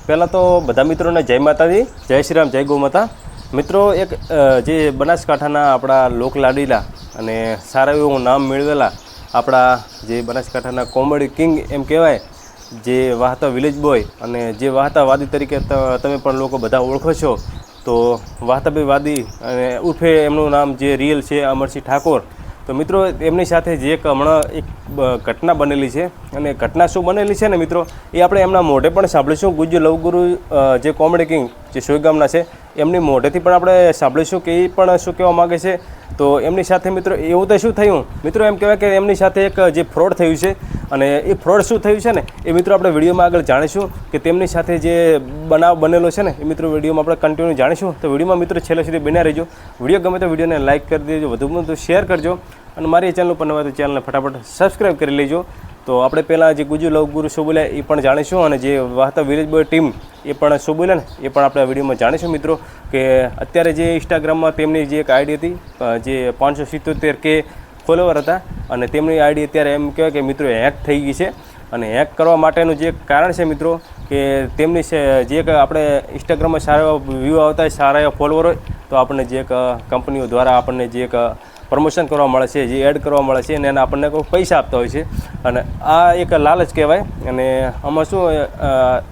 પહેલાં તો બધા મિત્રોને જય માતાજી, જય શ્રી રામ, જય ગૌ માતા. મિત્રો, એક જે બનાસકાંઠાના આપણા લોકલાડીલા અને સારા એવું નામ મેળવેલા આપણા જે બનાસકાંઠાના કોમેડી કિંગ એમ કહેવાય, જે વાહતા વિલેજ બોય અને જે વાહતા વાદી તરીકે તમે પણ લોકો બધા ઓળખો છો, તો વાહતાભાઈ વાદી અને ઉર્ફે એમનું નામ જે રિયલ છે અમરસિંહ ઠાકોર. તો મિત્રો, એમની સાથે જે એક હમણાં એક ઘટના બનેલી છે, અને ઘટના શું બનેલી છે ને મિત્રો, એ આપણે એમના મોઢે પણ સાંભળીશું. ગુજ્જુ લવગુરુ જે કોમેડી કિંગ જે સોયગામના છે, એમની મોઢેથી પણ આપણે સાંભળીશું કે એ પણ શું કહેવા માગે છે. તો એમની સાથે મિત્રો એવું તો શું થયું મિત્રો, એમ કહેવાય કે એમની સાથે એક જે ફ્રોડ થયું છે, અને એ ફ્રોડ શું થયું છે ને એ મિત્રો આપણે વિડીયોમાં આગળ જાણીશું. કે તેમની સાથે જે બનાવ બનેલો છે ને એ મિત્રો વિડીયોમાં આપણે કન્ટિન્યુ જાણીશું. તો વિડીયોમાં મિત્રો છેલ્લે સુધી બન્યા રહેજો. વિડીયો ગમે તો વિડીયોને લાઇક કરી દેજો, વધુમાં વધુ શેર કરજો, અને મારી ચેનલ ઉપર નવા તો ચેનલને ફટાફટ સબસ્ક્રાઈબ કરી લેજો. તો આપણે પહેલાં જે ગુજ્જુ લવગુરુ શું બોલ્યા એ પણ જાણીશું, અને જે વાહતા વિલેજ બોય ટીમ એ પણ શું બોલ્યા ને એ પણ આપણે આ વિડીયોમાં જાણીશું મિત્રો. કે અત્યારે જે ઇન્સ્ટાગ્રામમાં તેમની જે એક આઈડી હતી, જે 577K ફોલોવર હતા, અને તેમની આઈડી અત્યારે એમ કહેવાય કે મિત્રો હેક થઈ ગઈ છે. અને હેક કરવા માટેનું જે કારણ છે મિત્રો, કે તેમની જે આપણે ઇન્સ્ટાગ્રામમાં સારા એવા વ્યૂ આવતા હોય, સારા એવા ફોલોવર હોય, તો આપણને જે એક કંપનીઓ દ્વારા આપણને જે એક પ્રમોશન કરવા મળે છે, જે એડ કરવા મળે છે, અને એના આપણને કોઈ પૈસા આપતા હોય છે. અને આ એક લાલચ કહેવાય. અને આમાં શું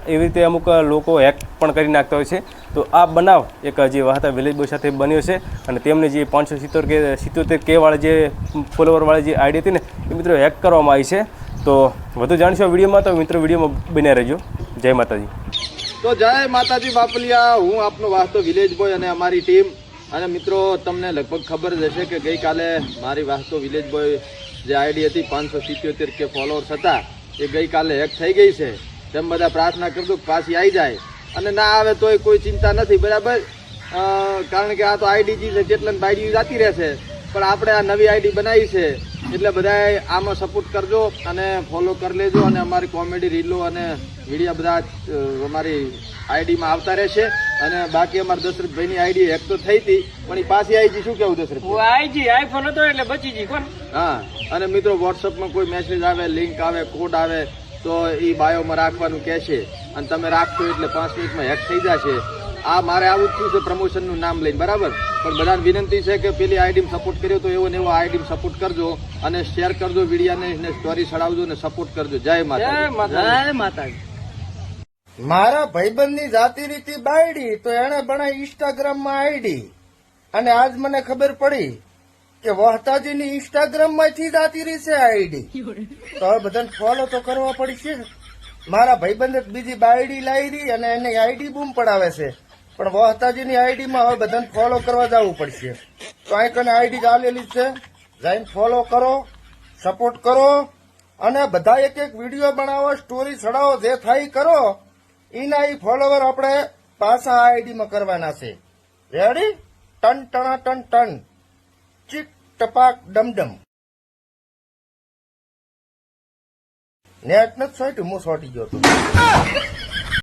એવી રીતે અમુક લોકો હેક પણ કરી નાખતા હોય છે. તો આ બનાવ એક જે વાહતા વિલેજ બોય સાથે બન્યો છે, અને તેમની જે 577K વાળી જે ફોલોવરવાળી જે આઈડી હતી ને એ મિત્રો હેક કરવામાં આવી છે. તો વધુ જાણીશું વિડીયોમાં. તો મિત્રો વિડીયોમાં બન્યા રહેજો. જય માતાજી. તો જય માતાજી બાપલિયા, હું આપનો વાહતો વિલેજ બોય અને અમારી ટીમ. અને મિત્રો, તમને લગભગ ખબર જ હશે કે ગઈકાલે મારી વાહતો વિલેજ બોય જે આઈડી હતી 577K ફોલોઅર્સ હતા, એ ગઈકાલે હેક થઈ ગઈ છે. તેમ બધા પ્રાર્થના કરજો કે પાછી આવી જાય, અને ના આવે તોય કોઈ ચિંતા નથી, બરાબર. કારણ કે આ તો આઈડી છે, જેટલા આઈડી જતી રહેશે, પણ આપણે આ નવી આઈડી બનાવી છે, એટલે બધાએ આમાં સપોર્ટ કરજો અને ફોલો કરી લેજો. અને અમારી કોમેડી રીલો અને વિડીયો બધા અમારી આઈડીમાં આવતા રહેશે. અને બાકી અમારા દશરથભાઈની આઈડી હેક તો થઈ હતી, પણ એ પાછી આવી ગઈ. શું કેવું દશરથ? આઈફોન હતો એટલે બચી ગઈ કોણ. હા, અને મિત્રો વોટ્સઅપમાં કોઈ મેસેજ આવે, લિંક આવે, કોડ આવે, તો એ બાયોમાં રાખવાનું કહેશે, અને તમે રાખશો એટલે 5 મિનિટમાં હેક થઈ જશે. આ મારે આવું જ થયું છે પ્રમોશનનું નામ લઈને, બરાબર. પણ બધાને વિનંતી છે કે પેલી આઈડીમાં સપોર્ટ કર્યો તો એવો ને એવો આઈડીમાં સપોર્ટ કરજો, અને શેર કરજો વિડીયાને, સ્ટોરી ચડાવજો ને સપોર્ટ કરજો. જય માતા, જય માતાજી. મારા ભાઈબંધની જાતિ રીતિ બાયડી તો એને બનાવી ઇન્સ્ટાગ્રામમાં આઈડી, અને આજ મને ખબર પડી કે વહતાજીની ઇન્સ્ટાગ્રામ માંથી જાતિ રહી છે આઈડી. તો હવે બધાને ફોલો તો કરવા પડશે. મારા ભાઈબંધે બીજી બાયડી લાવી અને એને આઈડી બૂમ પડાવે છે, પણ વહતાજીની આઈડીમાં હવે બધાને ફોલો કરવા જવું પડશે. તો અહીં કને આઈડી ચાલેલી છે, જઈને ફોલો કરો, સપોર્ટ કરો, અને બધા એક એક વિડીયો બનાવો, સ્ટોરી ચડાવો, જે થાય કરો. એના એ ફોલોવર આપણે પાછા આઈડીમાં કરવાના છે. રેડી? ટન ટણા ટન ટન, ચીક ટપાક ડમડમ. નેટ નથી સોટ્યું, હું સોટી ગયો હતો.